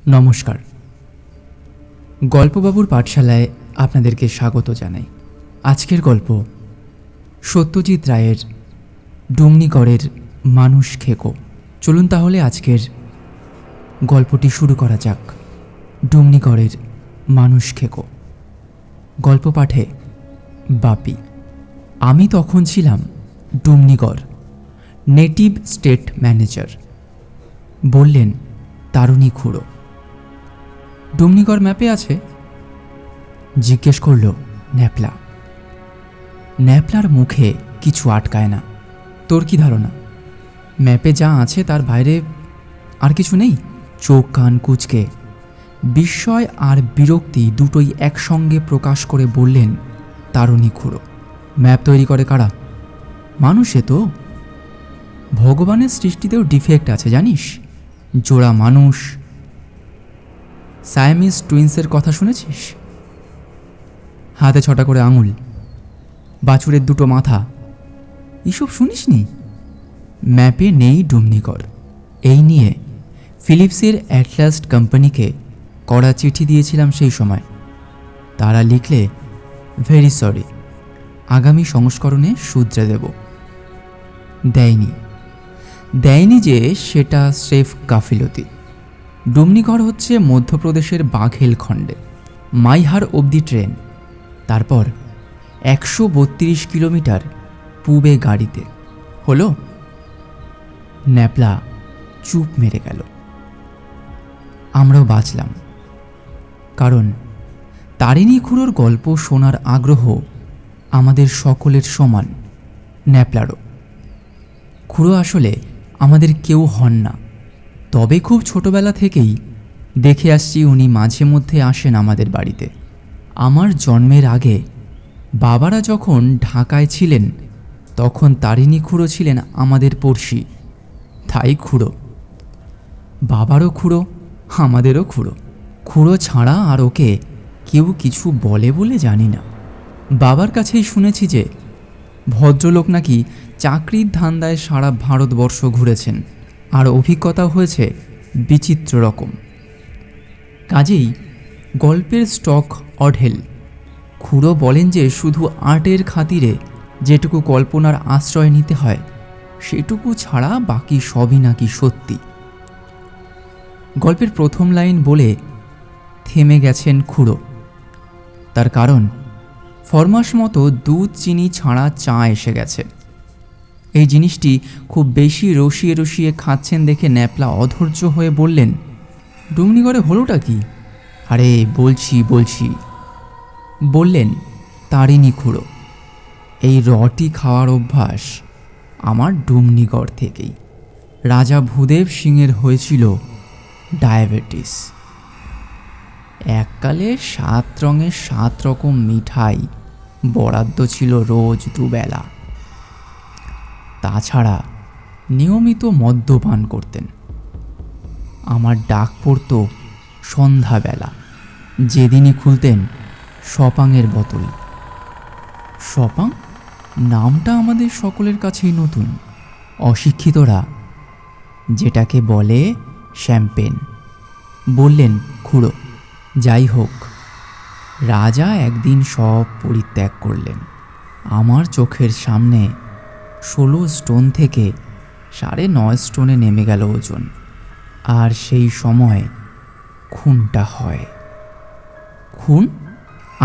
নমস্কার, গল্পবাবুর পাঠশালায় আপনাদেরকে স্বাগত জানাই। আজকের গল্প সত্যজিৎ রায়ের ডুমনিগড়ের মানুষ খেকো। চলুন তাহলে আজকের গল্পটি শুরু করা যাক। ডুমনিগড়ের মানুষ খেকো। গল্প পাঠে বাপি। আমি তখন ছিলাম ডুমনিগড় নেটিভ স্টেট ম্যানেজার, বললেন তারুণী খুড়ো। ডুমনিগড় ম্যাপে আছে? জিজ্ঞেস করল ন্যাপলা। ন্যাপলার মুখে কিছু আটকায় না। তোর কি ধারণা, ম্যাপে যা আছে তার বাইরে আর কিছু নেই? চোখ কান কুঁচকে বিস্ময় আর বিরক্তি দুটোই একসঙ্গে প্রকাশ করে বললেন তারুণী খুড়ো। ম্যাপ তৈরি করে কারা? মানুষে তো। ভগবানের সৃষ্টিতেও ডিফেক্ট আছে জানিস? জোড়া মানুষ, সায়ামিস টুইন্সের কথা শুনেছিস? হাতে 6টা করে আঙুল, বাছুরের 2টো মাথা, এসব শুনিসনি? ম্যাপে নেই ডুমনিগড়। এই নিয়ে ফিলিপসের অ্যাটলাস কোম্পানিকে কড়া চিঠি দিয়েছিলাম সেই সময়। তারা লিখলে ভেরি সরি, আগামী সংস্করণে শুধরে দেব। দেয়নি যে সেটা স্রেফ গাফিলতি। ডুমনিগড় হচ্ছে মধ্যপ্রদেশের বাঘেলখণ্ডে, মাইহার অবধি ট্রেন, তারপর 132 কিলোমিটার পূবে গাড়িতে। হলো? ন্যাপলা চুপ মেরে গেল। আমরাও বাঁচলাম, কারণ তারিণী খুড়োর গল্প শোনার আগ্রহ আমাদের সকলের সমান, ন্যাপলারও। খুড়ো আসলে আমাদের কেউ হন না, তবে খুব ছোটবেলা থেকেই দেখে আসছি উনি মাঝে মধ্যে আসেন আমাদের বাড়িতে। আমার জন্মের আগে বাবারা যখন ঢাকায় ছিলেন তখন তারিণী খুড়ো ছিলেন আমাদের পড়শি, তাই খুড়ো। বাবারও খুড়ো, আমাদেরও খুড়ো। খুড়ো ছাড়া আর ওকে কেউ কিছু বলে বলে জানি না। বাবার কাছেই শুনেছি যে ভদ্রলোক নাকি চাকরির ধান্দায় সারা ভারতবর্ষ ঘুরেছেন, আর অভিজ্ঞতা হয়েছে বিচিত্র রকম। কাজেই গল্পের স্টক অঢেল। খুড়ো বলেন যে শুধু আর্টের খাতিরে যেটুকু কল্পনার আশ্রয় নিতে হয় সেটুকু ছাড়া বাকি সবই নাকি সত্যি। গল্পের প্রথম লাইন বলে থেমে গেছেন খুড়ো। তার কারণ ফরমাস মতো দুধ চিনি ছাড়া চা এসে গেছে। এই জিনিসটি খুব বেশি রসিয়ে রসিয়ে খাচ্ছেন দেখে ন্যাপলা অধৈর্য হয়ে বললেন, ডুমনিগড়ে হলোটা কি? আরে বলছি বললেন তারিণী খুড়ো। এই রটি খাওয়ার অভ্যাস আমার ডুমনিগড় থেকেই। রাজা ভূদেব সিংয়ের হয়েছিল ডায়াবেটিস। এককালে 7 রঙের 7 রকম মিঠাই বরাদ্দ ছিল রোজ দুবেলা। তাছাড়া নিয়মিত মদ্যপান করতেন। আমার ডাক পড়ত সন্ধ্যাবেলা, যেদিনই খুলতেন সপাংয়ের বোতল। সপাং নামটা আমাদের সকলের কাছেই নতুন। অশিক্ষিতরা যেটাকে বলে শ্যাম্পেন, বললেন খুড়ো। যাই হোক, রাজা একদিন সব পরিত্যাগ করলেন। আমার চোখের সামনে 16 স্টোন থেকে 9.5 স্টোনে নেমে গেল ওজন। আর সেই সময় খুনটা হয়। খুন?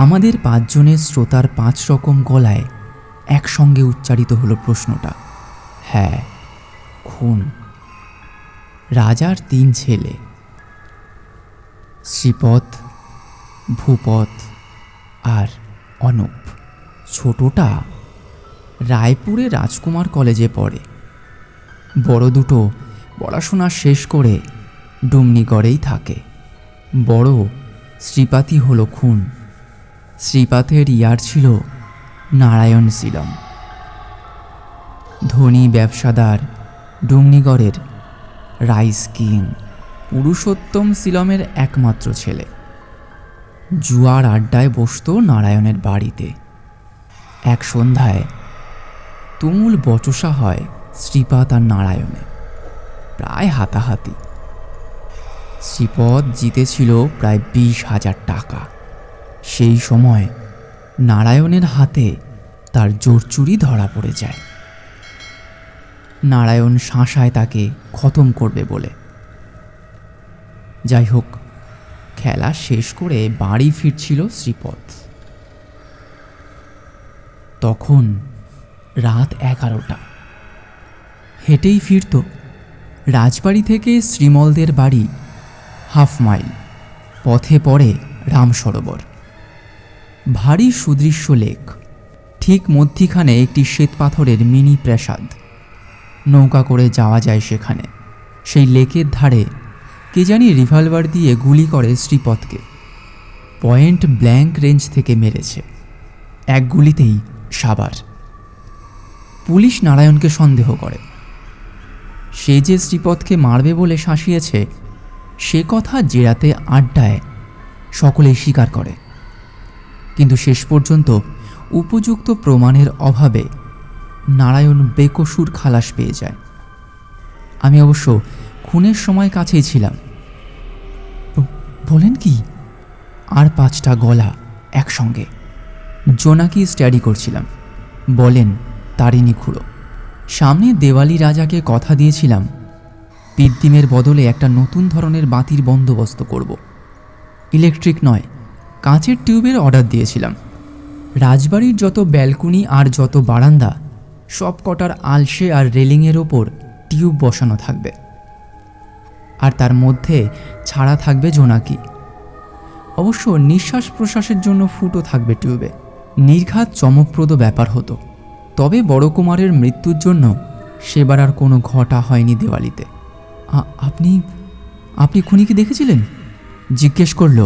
আমাদের 5 জনের শ্রোতার 5 রকম গলায় একসঙ্গে উচ্চারিত হলো প্রশ্নটা। হ্যাঁ, খুন। রাজার 3 ছেলে, শ্রীপদ, ভূপদ আর অনুপ। ছোটটা রায়পুরে রাজকুমার কলেজে পড়ে। বড় দুটো পড়াশোনা শেষ করে ডুমনিগড়েই থাকে। বড় শ্রীপাতি হলো খুন। শ্রীপাতের ইয়ার ছিল নারায়ণ সিলম, ধনী ব্যবসাদার ডুমনিগড়ের রাইস কিং। পুরুষোত্তম সিলমের একমাত্র ছেলে। জুয়ার আড্ডায় বসত নারায়ণের বাড়িতে। এক সন্ধ্যায় তুমুল বচসা হয় শ্রীপাত আর নারায়ণে, প্রায় হাতাহাতি। শ্রীপদ জিতেছিল প্রায় 20,000 টাকা। সেই সময় নারায়ণের হাতে তার জোরচুরি ধরা পড়ে যায়। নারায়ণ শাসায় তাকে খতম করবে বলে। যাই হোক, খেলা শেষ করে বাড়ি ফিরছিল শ্রীপদ। তখন রাত 11টা। হেঁটেই ফিরত। রাজবাড়ি থেকে শ্রীমলদের বাড়ি হাফ মাইল। পথে পড়ে রামসরোবর, ভারী সুদৃশ্য লেক। ঠিক মধ্যিখানে একটি শ্বেতপাথরের মিনি প্রাসাদ। নৌকা করে যাওয়া যায় সেখানে। সেই লেকের ধারে কে জানি রিভলভার দিয়ে গুলি করে শ্রীপদকে। পয়েন্ট ব্ল্যাঙ্ক রেঞ্জ থেকে মেরেছে। এক গুলিতেই সাবার। পুলিশ নারায়ণকে সন্দেহ করে। সে যে শ্রীপদকে মারবে বলে শাসিয়েছে সে কথা জেরাতে আড্ডায় সকলেই স্বীকার করে। কিন্তু শেষ পর্যন্ত উপযুক্ত প্রমাণের অভাবে নারায়ণ বেকসুর খালাস পেয়ে যায়। আমি অবশ্য খুনের সময় কাছেই ছিলাম। বলেন কি? আর 5টা গলা একসঙ্গে। জোনাকি স্টাডি করছিলাম। বলেন তারিণী খুড়ো। সামনে দেওয়ালি রাজাকে কথা দিয়েছিলাম পিদ্দিমের বদলে একটা নতুন ধরনের বাতির বন্দোবস্ত করব। ইলেকট্রিক নয়, কাঁচের টিউবের অর্ডার দিয়েছিলাম। রাজবাড়ির যত ব্যালকনি আর যত বারান্দা সব কটার আলসে আর রেলিংয়ের ওপর টিউব বসানো থাকবে, আর তার মধ্যে ছাড়া থাকবে জোনাকি। অবশ্য নিঃশ্বাস প্রশ্বাসের জন্য ফুটো থাকবে টিউবে। নির্ঘাত চমকপ্রদ ব্যাপার হতো। তবে বড় কুমারের মৃত্যুর জন্য সেবার আর কোনো ঘটা হয়নি দেওয়ালিতে। আপনি আপনি খুনিকে দেখেছিলেন? জিজ্ঞেস করল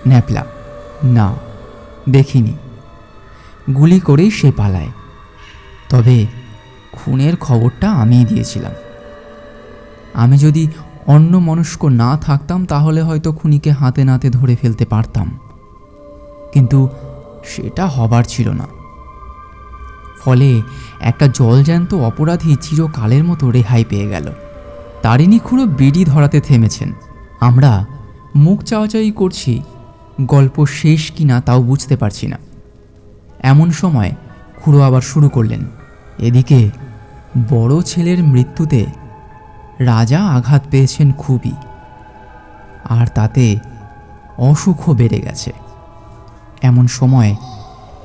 ন্যাপলা। না, দেখিনি। গুলি করেই সে পালায়। তবে খুনের খবরটা আমিই দিয়েছিলাম। আমি যদি অন্যমনস্ক না থাকতাম তাহলে হয়তো খুনিকে হাতে নাতে ধরে ফেলতে পারতাম, কিন্তু সেটা হবার ছিল না। ফলে একটা জলজ্যান্ত অপরাধী চিরকালের মতো রেহাই পেয়ে গেল। তারিণী খুড়ো বিড়ি ধরাতে থেমেছেন। আমরা মুখ চাওয়াচাই করছি, গল্প শেষ কিনা তাও বুঝতে পারছি না। এমন সময় খুড়ো আবার শুরু করলেন। এদিকে বড় ছেলের মৃত্যুতে রাজা আঘাত পেয়েছেন খুবই, আর তাতে অসুখও বেড়ে গেছে। এমন সময়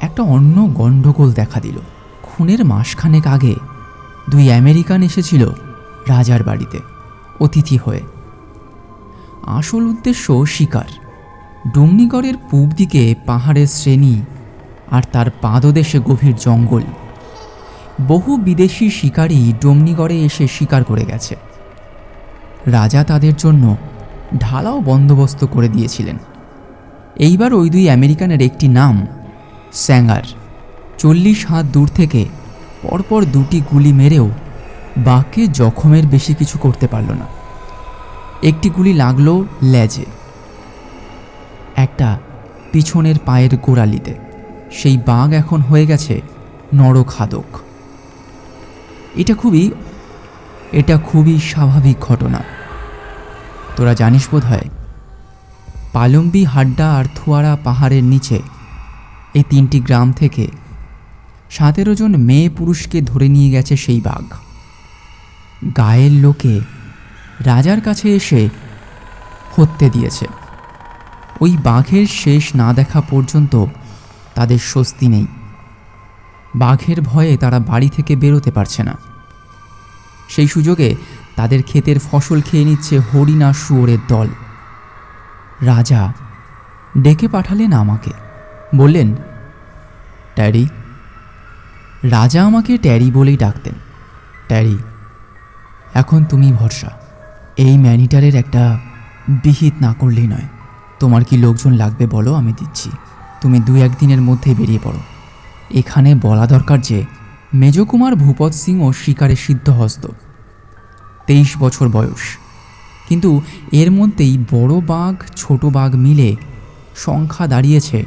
একটা অন্য গণ্ডগোল দেখা দিল। খুনের মাসখানেক আগে 2 আমেরিকান এসেছিল রাজার বাড়িতে অতিথি হয়ে। আসল উদ্দেশ্য শিকার। ডুমনিগড়ের পূব দিকে পাহাড়ের শ্রেণী আর তার পাদদেশে গভীর জঙ্গল। বহু বিদেশি শিকারী ডুমনিগড়ে এসে শিকার করে গেছে। রাজা তাদের জন্য ঢালাও বন্দোবস্ত করে দিয়েছিলেন। এইবার ওই 2 আমেরিকানের একটি নাম স্যাঙ্গার 40 হাত দূর থেকে পরপর 2টি গুলি মেরেও বাঘকে জখমের বেশি কিছু করতে পারল না। একটি গুলি লাগলো লেজে, একটা পিছনের পায়ের গোড়ালিতে। সেই বাঘ এখন হয়ে গেছে নরখাদক। এটা খুবই স্বাভাবিক ঘটনা। তোরা জানিস বোধ হয়, পালম্বি, হাড্ডা আর থুয়ারা পাহাড়ের নিচে এই 3টি গ্রাম থেকে 17 জন মেয়ে পুরুষকে ধরে নিয়ে গেছে সেই বাঘ। গায়ের লোকে রাজার কাছে এসে হত্যে দিয়েছে। ওই বাঘের শেষ না দেখা পর্যন্ত তাদের স্বস্তি নেই। বাঘের ভয়ে তারা বাড়ি থেকে বেরোতে পারছে না। সেই সুযোগে তাদের ক্ষেতের ফসল খেয়ে নিচ্ছে হরিণ আর শুয়োরের দল। রাজা ডেকে পাঠালেন আমাকে। বললেন, ট্যারি। রাজা আমাকে ট্যারি বলেই ডাকতেন। ট্যারি, এখন তুমি ভরসা। এই ম্যানিটারের একটা বিহিত না করলেই নয়। তোমার কি লোকজন লাগবে বলো, আমি দিচ্ছি। তুমি 2-1 দিনের মধ্যে বেরিয়ে পড়ো। এখানে বলা দরকার যে মেজকুমার ভূপত সিং ও শিকারে সিদ্ধহস্ত। 23 বছর বয়স, কিন্তু এর মধ্যেই বড় বাঘ ছোট বাঘ মিলে সংখ্যা দাঁড়িয়েছে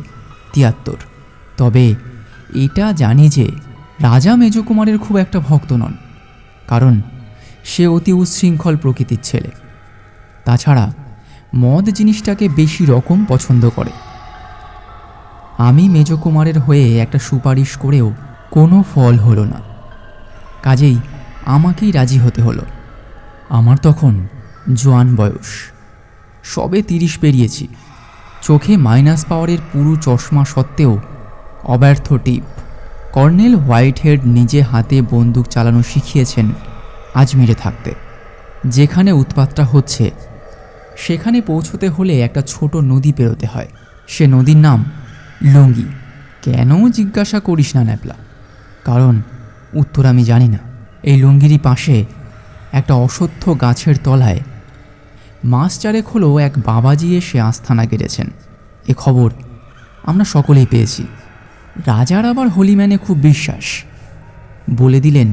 73। তবে এটা জানি যে রাজা মেজকুমারের খুব একটা ভক্ত নন, কারণ সে অতি উচ্ছৃঙ্খল প্রকৃতির ছেলে। তাছাড়া মদ জিনিসটাকে বেশি রকম পছন্দ করে। আমি মেজ কুমারের হয়ে একটা সুপারিশ করেও কোনো ফল হলো না, কাজেই আমাকেই রাজি হতে হলো। আমার তখন জোয়ান বয়স, সবে 30 পেরিয়েছি। চোখে মাইনাস পাওয়ারের পুরো চশমা সত্ত্বেও অব্যর্থ টিপ। কর্নেল হোয়াইটহেড নিজে হাতে বন্দুক চালানো শিখিয়েছেন আজমিরে থাকতে। যেখানে উৎপাতটা হচ্ছে সেখানে পৌঁছতে হলে একটা ছোট নদী পেরোতে হয়। সে নদীর নাম লুঙ্গি। কেন জিজ্ঞাসা করিস না ন্যাপলা, কারণ উত্তর আমি জানি না। এই লুঙ্গিরই পাশে একটা অশ্বত্থ গাছের তলায় মাস 4 হলো এক বাবাজি এসে আস্থানা গেড়েছেন। এ খবর আমরা সকলেই পেয়েছি। রাজার আবার হলিম্যানে খুব বিশ্বাস। বলে দিলেন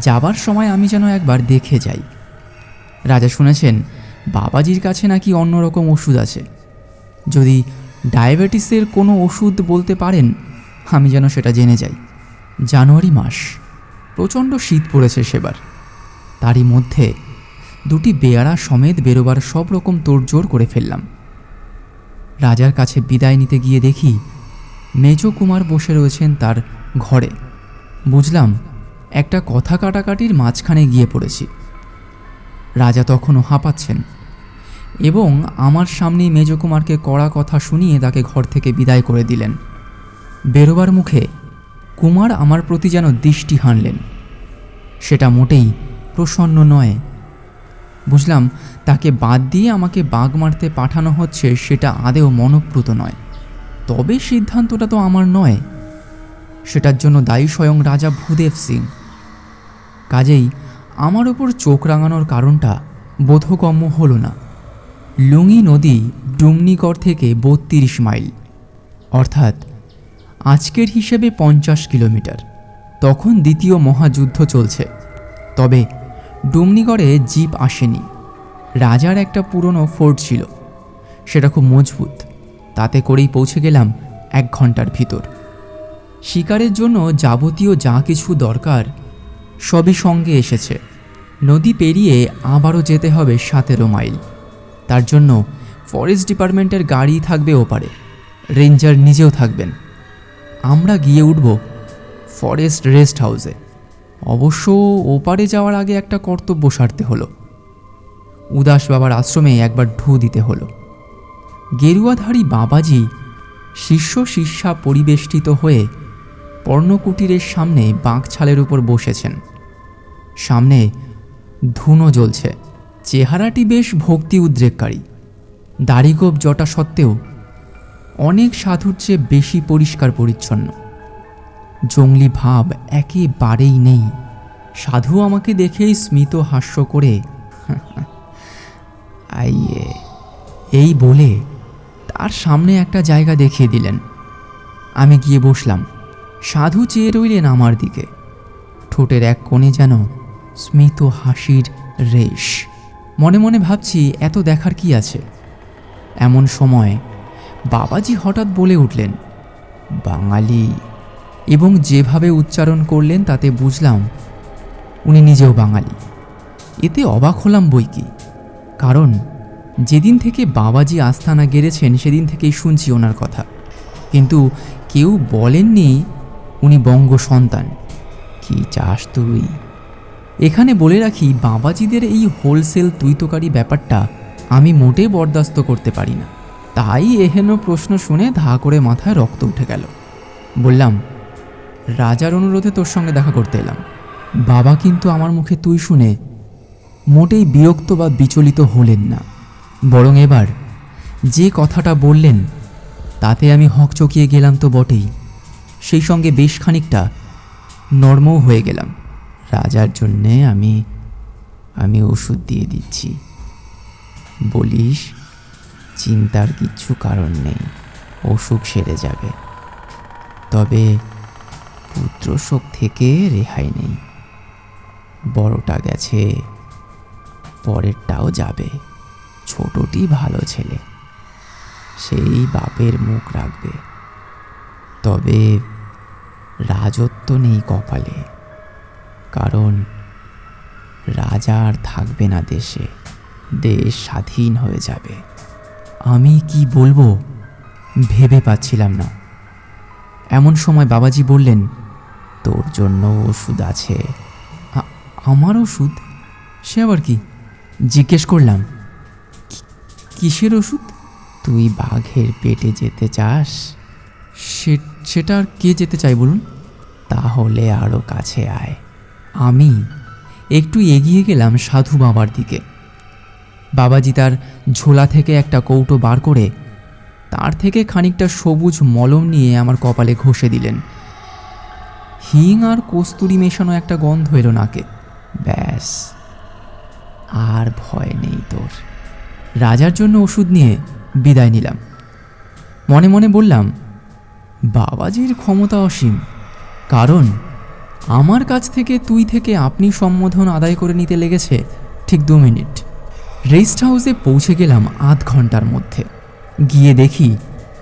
যাবার সময় আমি যেন একবার দেখে যাই। রাজা শুনেছেন বাবাজির কাছে নাকি অন্যরকম ওষুধ আছে। যদি ডায়াবেটিসের কোনো ওষুধ বলতে পারেন আমি যেন সেটা জেনে যাই। জানুয়ারি মাস, প্রচণ্ড শীত পড়েছে সেবার। তারই মধ্যে 2টি বেয়ারা সমেত বেরোবার সব রকম তোড়জোড় করে ফেললাম। রাজার কাছে বিদায় নিতে গিয়ে দেখি মেজ কুমার বসে রয়েছেন তার ঘরে। বুঝলাম একটা কথা কাটাকাটির মাঝখানে গিয়ে পড়েছি। রাজা তখনও হাঁপাচ্ছেন এবং আমার সামনেই মেজ কুমারকে কড়া কথা শুনিয়ে তাকে ঘর থেকে বিদায় করে দিলেন। বেরোবার মুখে কুমার আমার প্রতি যেন দৃষ্টি হানলেন। সেটা মোটেই প্রসন্ন নয়। বুঝলাম তাকে বাদ দিয়ে আমাকে বাগ মারতে পাঠানো হচ্ছে, সেটা আদেও মনপ্রুত নয়। তবে সিদ্ধান্তটা তো আমার নয়, সেটার জন্য দায়ী স্বয়ং রাজা ভূদেব সিং। কাজেই আমার ওপর চোখ রাঙানোর কারণটা বোধগম্য হলো না। লুঙ্গি নদী ডুমনিগড় থেকে 32 মাইল, অর্থাৎ আজকের হিসেবে 50 কিলোমিটার। তখন দ্বিতীয় মহাযুদ্ধ চলছে। তবে ডুমনিগড়ে জিপ আসেনি। রাজার একটা পুরনো ফোর্ট ছিল, সেটা খুব মজবুত। তাতে করেই পৌঁছে গেলাম 1 ঘন্টার ভিতর। শিকারের জন্য যাবতীয় যা কিছু দরকার সবই সঙ্গে এসেছে। নদী পেরিয়ে আবারও যেতে হবে 17 মাইল। তার জন্য ফরেস্ট ডিপার্টমেন্টের গাড়ি থাকবে ওপারে, রেঞ্জার নিজেও থাকবেন। আমরা গিয়ে উঠব ফরেস্ট রেস্ট হাউসে। অবশ্য ওপারে যাওয়ার আগে একটা কর্তব্য সারতে হলো। উদাস বাবার আশ্রমে একবার ঢু দিতে হলো। গেরুয়াধারী বাবাজি শিষ্য শিষ্যা পরিবেষ্টিত হয়ে পর্ণকুটিরের সামনে বাঁকছালের উপর বসেছেন। সামনে ধুনো জ্বলছে। চেহারাটি বেশ ভক্তি উদ্রেককারী। দাড়িগোপ জটা সত্ত্বেও অনেক সাধুর চেয়ে বেশি পরিষ্কার পরিচ্ছন্ন। জঙ্গলি ভাব একেবারেই নেই। সাধু আমাকে দেখেই স্মিত হাস্য করে আইয়ে এই বলে তার সামনে একটা জায়গা দেখিয়ে দিলেন। আমি গিয়ে বসলাম। সাধু চেয়ে রইলেন আমার দিকে। ঠোঁটের এক কোণে যেন স্মিত হাসির রেশ। মনে মনে ভাবছি এত দেখার কি আছে। এমন সময় বাবাজি হঠাৎ বলে উঠলেন, বাঙালি, এবং যেভাবে উচ্চারণ করলেন তাতে বুঝলাম উনি নিজেও বাঙালি। এতে অবাক হলাম বই কি, কারণ যেদিন থেকে বাবাজি আস্থানা গেড়েছেন সেদিন থেকেই শুনছি ওনার কথা, কিন্তু কেউ বলেননি উনি বঙ্গ সন্তান। কি চাস তুই? এখানে বলে রাখি, বাবাজিদের এই হোলসেল তুইতকারী ব্যাপারটা আমি মোটেই বরদাস্ত করতে পারি না। তাই এহেন প্রশ্ন শুনে ধা করে মাথায় রক্ত উঠে গেল। বললাম, রাজার অনুরোধে তোর সঙ্গে দেখা করতে এলাম। বাবা কিন্তু আমার মুখে তুই শুনে মোটেই বিরক্ত বা বিচলিত হলেন না, বরং এবার যে কথাটা বললেন তাতে আমি হকচকিয়ে গেলাম তো বটেই, সেই সঙ্গে বেশ খানিকটা নর্মও হয়ে গেলাম। রাজার জন্যে আমি ওষুধ দিয়ে দিচ্ছি। বলিস চিন্তার কিচ্ছু কারণ নেই, অসুখ সেরে যাবে। তবে পুত্রশোক থেকে রেহাই নেই। বড়টা গেছে, পরেরটাও যাবে। ছোটটি ভালো ছেলে, সেই বাপের মুখ রাখবে। তবে রাজত্ব নেই কপালে, কারণ রাজা আর থাকবে না দেশে। দেশ স্বাধীন হয়ে যাবে। আমি কি বলবো ভেবে পাচ্ছিলাম না। এমন সময় বাবাজি বললেন, তোর জন্য ওষুধ আছে। আমার ওষুধ? সে আবার কি? জিজ্ঞেস করলাম, কিসের ওষুধ? তুই বাঘের পেটে যেতে চাস? সেটা আর কে যেতে চাই বলুন? তাহলে আরও কাছে আয়। আমি একটু এগিয়ে গেলাম সাধু বাবার দিকে। বাবাজি তার ঝোলা থেকে একটা কৌটো বার করে তার থেকে খানিকটা সবুজ মলম নিয়ে আমার কপালে ঘষে দিলেন। হিং আর কস্তুরি মেশানো একটা গন্ধ এলো নাকে। ব্যাস, আর ভয় নেই তোর। রাজার জন্য ওষুধ নিয়ে বিদায় নিলাম। মনে মনে বললাম, বাবাজির ক্ষমতা অসীম, কারণ আমার কাছ থেকে তুই থেকে আপনি সম্বোধন আদায় করে নিতে লেগেছে ঠিক 2 মিনিট। রেস্ট হাউসে পৌঁছে গেলাম আধ ঘন্টার মধ্যে। গিয়ে দেখি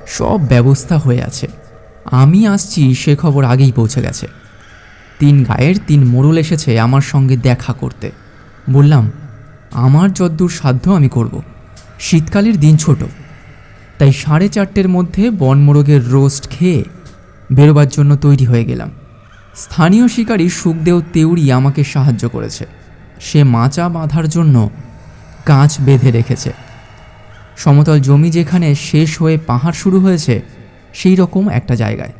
সব ব্যবস্থা হয়ে আছে। আমি আসছি সে খবর আগেই পৌঁছে গেছে। 3 গায়ের 3 মোড়ল এসেছে আমার সঙ্গে দেখা করতে। বললাম, আমার যদ্দূর সাধ্য আমি করব। শীতকালের দিন ছোট, তাই 4:30-র মধ্যে বনমোরগের রোস্ট খেয়ে বেরোবার জন্য তৈরি হয়ে গেলাম। স্থানীয় শিকারী সুখদেও তেওড়ি আমাকে সাহায্য করেছে। সে মাচা বাঁধার জন্য কাঁচ বেঁধে রেখেছে। সমতল জমি যেখানে শেষ হয়ে পাহাড় শুরু হয়েছে সেই রকম একটা জায়গায়।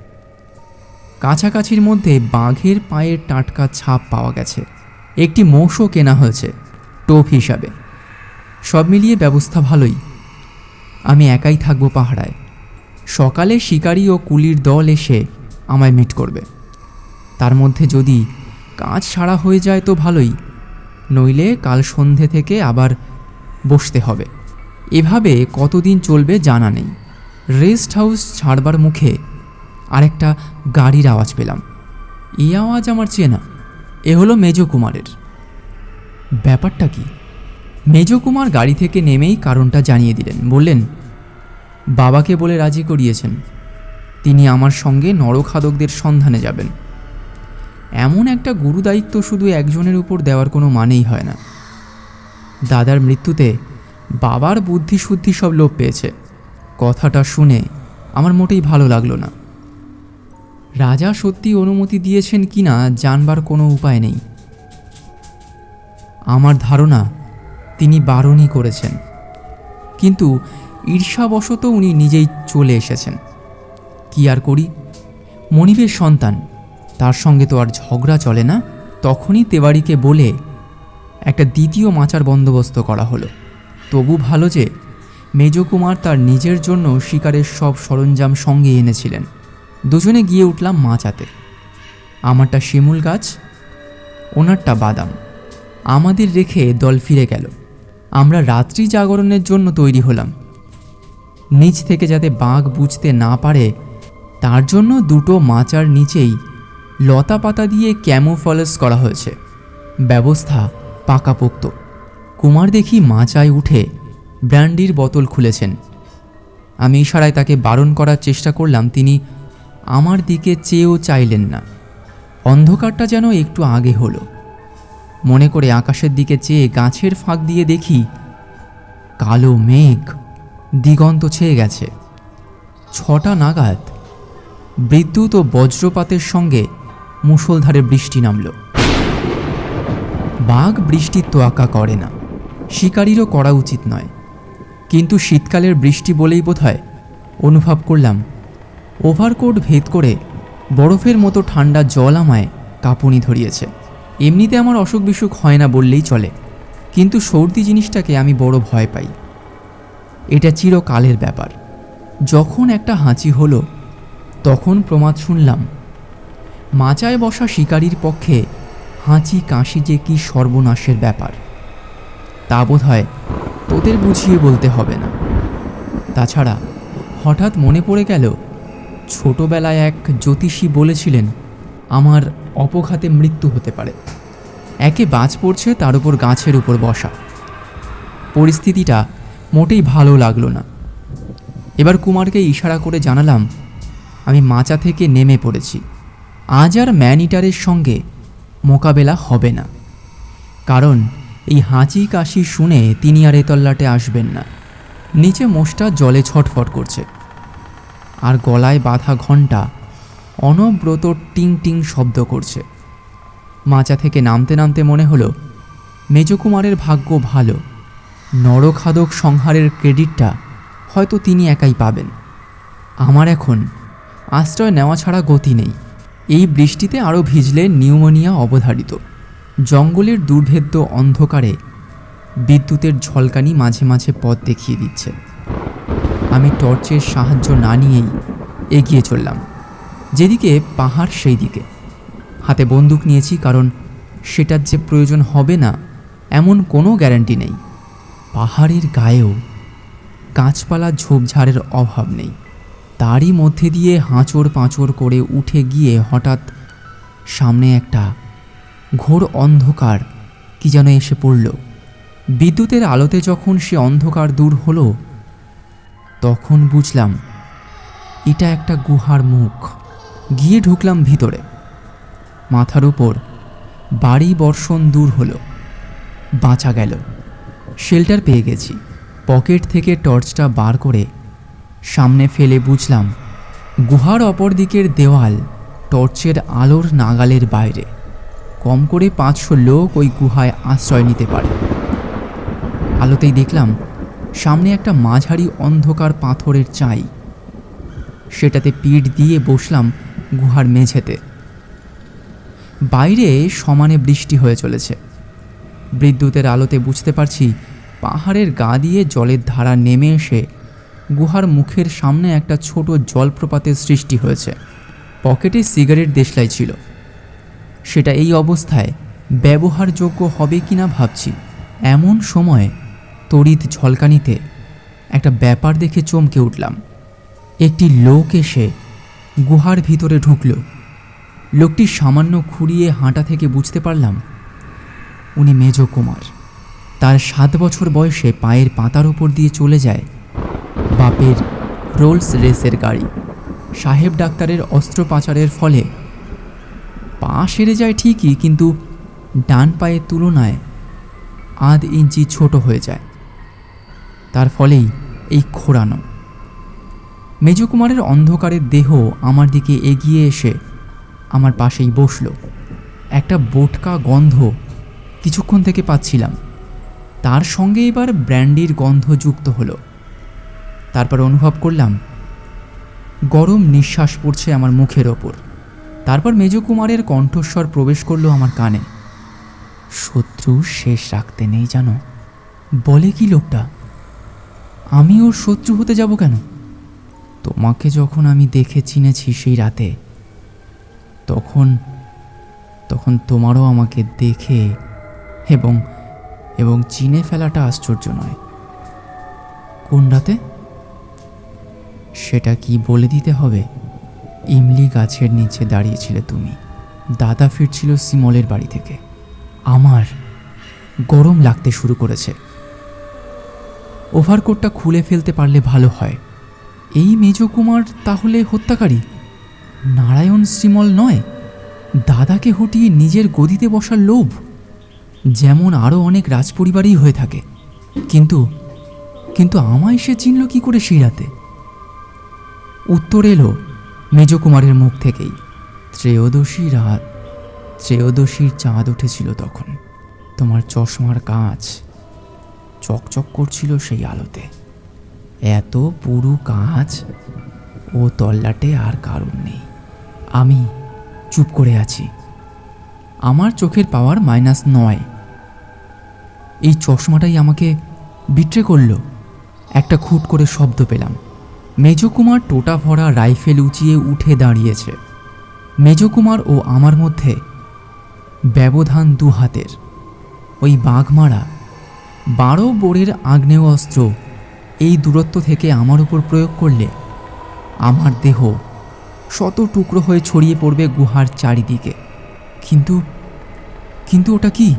কাছাকাছির মধ্যে বাঘের পায়ের টাটকা ছাপ পাওয়া গেছে। একটি মোষও কেনা হয়েছে টোপ হিসাবে। সব মিলিয়ে ব্যবস্থা ভালোই। আমি একাই থাকবো পাহাড়ায়। সকালে শিকারি ও কুলির দল এসে আমায় মিট করবে। তার মধ্যে যদি কাজ সারা হয়ে যায় তো ভালোই, নইলে কাল সন্ধে থেকে আবার বসতে হবে। এভাবে কতদিন চলবে জানা নেই। রেস্ট হাউস ছাড়বার মুখে আরেকটা গাড়ির আওয়াজ পেলাম। এই আওয়াজ আমার চেনা। এ হলো মেজ কুমারের। ব্যাপারটা কি? মেজ কুমার গাড়ি থেকে নেমেই কারণটা জানিয়ে দিলেন। বললেন, বাবাকে বলে রাজি করিয়েছেন, তিনি আমার সঙ্গে নরখাদকদের সন্ধানে যাবেন। এমন একটা গুরু দায়িত্ব শুধু একজনের উপর দেওয়ার কোনো মানেই হয় না। দাদার মৃত্যুতে বাবার বুদ্ধি শুদ্ধি সব লোপ পেয়েছে। কথাটা শুনে আমার মোটেই ভালো লাগলো না। রাজা সত্যি অনুমতি দিয়েছেন কিনা জানবার কোনো উপায় নেই। আমার ধারণা তিনি বারণই করেছেন, কিন্তু ঈর্ষাবশত উনি নিজেই চলে এসেছেন। কি আর করি, মনিবের সন্তান, তার সঙ্গে তো আর ঝগড়া চলে না। তখনই তেওয়ারিকে বলে একটা দ্বিতীয় মাচার বন্দোবস্ত করা হলো। তবু ভালো যে মেজ কুমার তার নিজের জন্য শিকারের সব সরঞ্জাম সঙ্গে এনেছিলেন। দুজনে গিয়ে উঠলাম মাচাতে। আমারটা শিমুল গাছ, ওনারটা বাদাম। আমাদের রেখে দল ফিরে গেল। আমরা রাত্রি জাগরণের জন্য তৈরি হলাম। নিচ থেকে যাতে বাঘ বুঝতে না পারে তার জন্য 2টো মাচার নিচেই লতা পাতা দিয়ে ক্যামোফলেজ করা হয়েছে। ব্যবস্থা পাকাপোক্ত। কুমার দেখি মাচায় উঠে ব্র্যান্ডির বোতল খুলেছেন। আমি ইশারায় তাকে বারণ করার চেষ্টা করলাম, তিনি আমার দিকে চেয়েও চাইলেন না। অন্ধকারটা যেন একটু আগে হলো। মনে করে আকাশের দিকে চেয়ে গাছের ফাঁক দিয়ে দেখি কালো মেঘ দিগন্ত ছেয়ে গেছে। 6টা নাগাদ বিদ্যুৎ ও বজ্রপাতের সঙ্গে মুষলধারে বৃষ্টি নামল। বাঘ বৃষ্টির তোয়াক্কা করে না, শিকারীরও করা উচিত নয়, কিন্তু শীতকালের বৃষ্টি বলেই বোধহয় অনুভব করলাম ওভারকোট ভেদ করে বরফের মতো ঠান্ডা জল আমায় কাঁপুনি ধরিয়েছে। এমনিতে আমার অসুখ বিসুখ হয় না বললেই চলে, কিন্তু সর্দি জিনিসটাকে আমি বড় ভয় পাই। এটা চিরকালের ব্যাপার। যখন একটা হাঁচি হলো তখন প্রমাদ শুনলাম মাচায় বসা শিকারীর পক্ষে হাঁচি কাশি যে কি সর্বনাশের ব্যাপার তা বোধ হয় তোদের বুঝিয়ে বলতে হবে না। তাছাড়া হঠাৎ মনে পড়ে গেল ছোটবেলায় এক জ্যোতিষী বলেছিলেন আমার অপঘাতে মৃত্যু হতে পারে। একে বাজ পড়ছে, তার উপর গাছের উপর বসা। পরিস্থিতিটা মোটেই ভালো লাগলো না। এবার কুমারকে ইশারা করে জানালাম আমি মাচা থেকে নেমে পড়েছি। আজ আর ম্যান ইটারের সঙ্গে মোকাবেলা হবে না, কারণ এই হাঁচি কাশি শুনে তিনি আর এ তল্লাটে আসবেন না। নিচে মোষটা জলে ছটফট করছে, আর গলায় বাঁধা ঘণ্টা অনবরত টিং টিং শব্দ করছে। মাচা থেকে নামতে নামতে মনে হলো মেজকুমারের ভাগ্য ভালো, নরখাদক সংহারের ক্রেডিটটা হয়তো তিনি একাই পাবেন। আমার এখন আশ্রয় নেওয়া ছাড়া গতি নেই। এই বৃষ্টিতে আরও ভিজলে নিউমোনিয়া অবধারিত। জঙ্গলের দুর্ভেদ্য অন্ধকারে বিদ্যুতের ঝলকানি মাঝে মাঝে পথ দেখিয়ে দিচ্ছে। আমি টর্চের সাহায্য না নিয়েই এগিয়ে চললাম, যেদিকে পাহাড় সেই দিকে। হাতে বন্দুক নিয়েছি, কারণ সেটার যে প্রয়োজন হবে না এমন কোনো গ্যারান্টি নেই। পাহাড়ের গায়েও গাছপালা ঝোপঝাড়ের অভাব নেই। তারই মধ্যে দিয়ে হাঁচড় পাঁচড় করে উঠে গিয়ে হঠাৎ সামনে একটা ঘোর অন্ধকার কি যেন এসে পড়ল। বিদ্যুতের আলোতে যখন সে অন্ধকার দূর হলো, তখন বুঝলাম এটা একটা গুহার মুখ। গিয়ে ঢুকলাম ভিতরে। মাথার উপর বাড়ি বর্ষণ দূর হলো, বাঁচা গেল। শেল্টার পেয়ে গেছি। পকেট থেকে টর্চটা বার করে সামনে ফেলে বুঝলাম গুহার অপর দিকের দেওয়াল টর্চের আলোর নাগালের বাইরে। কম করে 500 লোক ওই গুহায় আশ্রয় নিতে পারে। আলোতেই দেখলাম সামনে একটা মাঝারি অন্ধকার পাথরের চাই। সেটাতে পিঠ দিয়ে বসলাম গুহার মেঝেতে। বাইরে সমানে বৃষ্টি হয়ে চলেছে। বিদ্যুতের আলোতে বুঝতে পারছি পাহাড়ের গা দিয়ে জলের ধারা নেমে এসে গুহার মুখের সামনে একটা ছোট জলপ্রপাতের সৃষ্টি হয়েছে। পকেটে সিগারেট দেশলাই ছিল। সেটা এই অবস্থায় ব্যবহারযোগ্য হবে কিনা ভাবছি। এমন সময় তড়িৎ ঝলকানিতে একটা ব্যাপার দেখে চমকে উঠলাম। একটি লোক এসে গুহার ভিতরে ঢুকল। লোকটি সামান্য খুঁড়িয়ে হাঁটা থেকে বুঝতে পারলাম উনি মেজকুমার। তার 7 বছর বয়সে পায়ের পাতার উপর দিয়ে চলে যায় বাপের রোলস রেসের গাড়ি। সাহেব ডাক্তারের অস্ত্রোপচারের ফলে পা সেরে যায় ঠিকই, কিন্তু ডান পায়ের তুলনায় ½ ইঞ্চি ছোট হয়ে যায়। তার ফলেই এই খোঁড়ানো। মেজকুমারের অন্ধকারের দেহ আমার দিকে এগিয়ে এসে আমার পাশেই বসল। একটা বোটকা গন্ধ কিছুক্ষণ থেকে পাচ্ছিলাম, তার সঙ্গে এবার ব্র্যান্ডির গন্ধ যুক্ত হলো। তারপর অনুভব করলাম গরম নিঃশ্বাস পড়ছে আমার মুখের ওপর। তারপর মেজকুমারের কণ্ঠস্বর প্রবেশ করলো আমার কানে। শত্রু শেষ রাখতে নেই জানো। বলে কি লোকটা? আমি ওর শত্রু হতে যাব কেন? তোমাকে যখন আমি দেখে চিনেছি সেই রাতে, তখন তোমারও আমাকে দেখে এবং চিনে ফেলাটা আশ্চর্য নয়। কোন রাতে? সেটা কি বলে দিতে হবে? ইমলি গাছের নিচে দাঁড়িয়েছিলে তুমি। দাদা ফিরছিল সিমলের বাড়ি থেকে। আমার গরম লাগতে শুরু করেছে। ওভারকোটটা খুলে ফেলতে পারলে ভালো হয়। এই মেজকুমার তাহলে হত্যাকারী? নারায়ণ শ্রীমল নয়? দাদাকে হটিয়ে নিজের গদিতে বসার লোভ, যেমন আরও অনেক রাজপরিবারই হয়ে থাকে। কিন্তু আমায় সে চিনল কি করে সেই রাতে? উত্তর এলো মেজকুমারের মুখ থেকেই। ত্রয়োদশী রাত, ত্রয়োদশীর চাঁদ উঠেছিল তখন। তোমার চশমার কাঁচ চকচক করছিল সেই আলোতে। এত পুরু কাঁচ ও তল্লাটে আর কারণ নেই। আমি চুপ করে আছি। আমার চোখের পাওয়ার -9। এই চশমাটাই আমাকে বিট্রে করল। একটা খুট করে শব্দ পেলাম। মেজকুমার টোটা ভরা রাইফেল উঁচিয়ে উঠে দাঁড়িয়েছে। মেজকুমার ও আমার মধ্যে ব্যবধান 2 হাতের। ওই বাঘমারা 12 বোরের আগ্নেয় অস্ত্র এই দূরত্ব থেকে আমার উপর প্রয়োগ করলে আমার দেহ শত টুকরো হয়ে ছড়িয়ে পড়বে গুহার চারিদিকে। কিন্তু ওটা কি?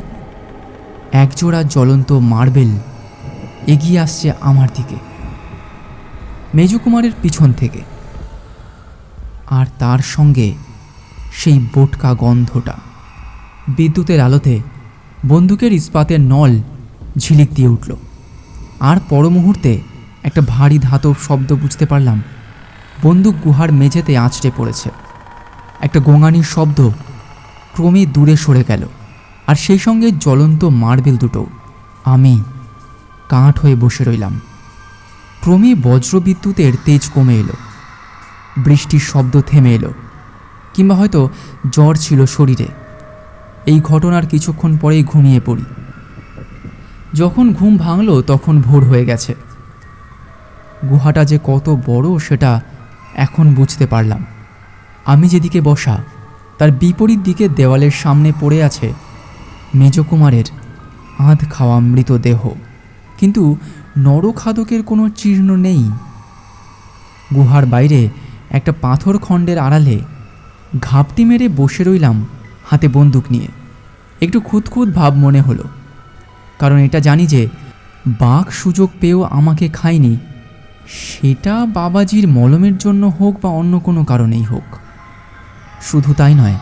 একজোড়া জ্বলন্ত মার্বেল এগিয়ে আসছে আমার দিকে মেজকুমারের পিছন থেকে, আর তার সঙ্গে সেই বোটকা গন্ধটা। বিদ্যুতের আলোতে বন্দুকের ইস্পাতের নল ঝিলিক দিয়ে উঠল, আর পর মুহূর্তে একটা ভারী ধাতব শব্দ বুঝতে পারলাম বন্দুক গুহার মেঝেতে আঁচড়ে পড়েছে। একটা গোঙানির শব্দ, ক্রমে দূরে সরে গেল, আর সেই সঙ্গে জ্বলন্ত মার্বেল দুটো। আমি কাঠ হয়ে বসে রইলাম। ক্রমে বজ্রবিদ্যুতের তেজ কমে এলো, বৃষ্টির শব্দ থেমে এলো, কিংবা হয়তো জ্বর ছিল শরীরে। এই ঘটনার কিছুক্ষণ পরেই ঘুমিয়ে পড়ি। যখন ঘুম ভাঙল তখন ভোর হয়ে গেছে। গুহাটা যে কত বড় সেটা এখন বুঝতে পারলাম। আমি যেদিকে বসা তার বিপরীত দিকে দেওয়ালের সামনে পড়ে আছে মেজকুমারের আধ খাওয়া মৃতদেহ, কিন্তু নরখাদকের কোনো চিহ্ন নেই। গুহার বাইরে একটা পাথর খণ্ডের আড়ালে ঘাপটি মেরে বসে রইলাম হাতে বন্দুক নিয়ে। একটু খুঁতখুঁত ভাব মনে হলো, কারণ এটা জানি যে বাঘ সুযোগ পেয়েও আমাকে খায়নি, সেটা বাবাজির মলমের জন্য হোক বা অন্য কোনো কারণেই হোক। শুধু তাই নয়,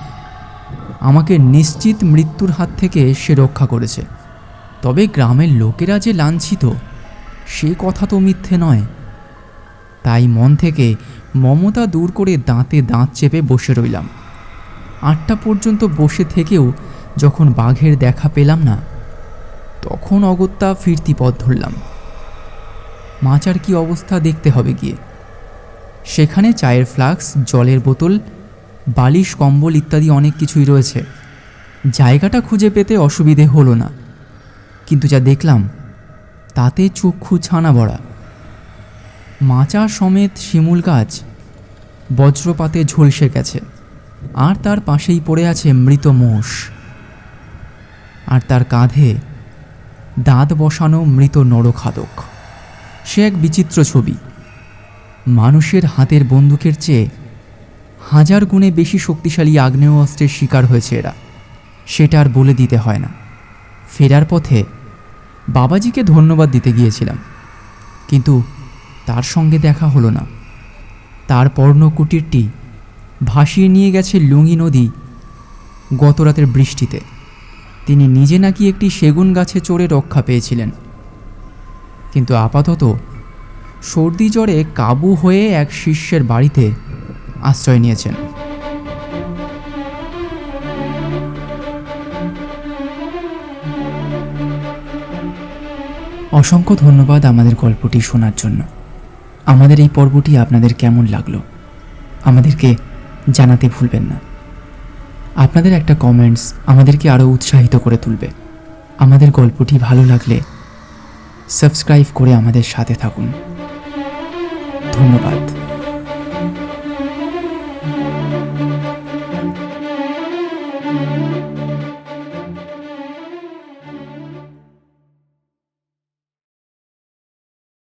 আমাকে নিশ্চিত মৃত্যুর হাত থেকে সে রক্ষা করেছে। তবে গ্রামের লোকেরা যে লাঞ্ছিত সে কথা তো মিথ্যে নয়। তাই মন থেকে মমতা দূর করে দাঁতে দাঁত চেপে বসে রইলাম। 8টা পর্যন্ত বসে থেকেও যখন বাঘের দেখা পেলাম না, তখন অগত্যা ফিরতি পথ ধরলাম। মাচার কি অবস্থা দেখতে হবে গিয়ে। সেখানে চায়ের ফ্লাস্ক, জলের বোতল, বালিশ, কম্বল ইত্যাদি অনেক কিছুই রয়েছে। জায়গাটা খুঁজে পেতে অসুবিধে হলো না, কিন্তু যা দেখলাম তাতে চক্ষু ছানা বড়া। মাচা সমেত শিমুল গাছ বজ্রপাতে ঝলসে গেছে, আর তার পাশেই পড়ে আছে মৃত মোষ, আর তার কাঁধে দাঁত বসানো মৃত নরখাদক। সে এক বিচিত্র ছবি। মানুষের হাতের বন্দুকের চেয়ে 1000 গুণে বেশি শক্তিশালী আগ্নেয় অস্ত্রের শিকার হয়েছে এরা, সেটা আর বলে দিতে হয় না। ফেরার পথে বাবাজিকে ধন্যবাদ দিতে গিয়েছিলাম, কিন্তু তার সঙ্গে দেখা হলো না। তার পর্ণকুটিরটি ভাসিয়ে নিয়ে গেছে লুঙ্গি নদী গতরাতের বৃষ্টিতে। তিনি নিজে নাকি একটি সেগুন গাছে চড়ে রক্ষা পেয়েছিলেন, কিন্তু আপাতত সর্দি জ্বরে কাবু হয়ে এক শিষ্যের বাড়িতে আশ্রয় নিয়েছেন। অসংখ্য ধন্যবাদ আমাদের গল্পটি শোনার জন্য। আমাদের এই পর্বটি আপনাদের কেমন লাগলো আমাদেরকে জানাতে ভুলবেন না। আপনাদের একটা কমেন্টস আমাদেরকে আরও উৎসাহিত করে তুলবে। আমাদের গল্পটি ভালো লাগলে সাবস্ক্রাইব করে আমাদের সাথে থাকুন। ধন্যবাদ।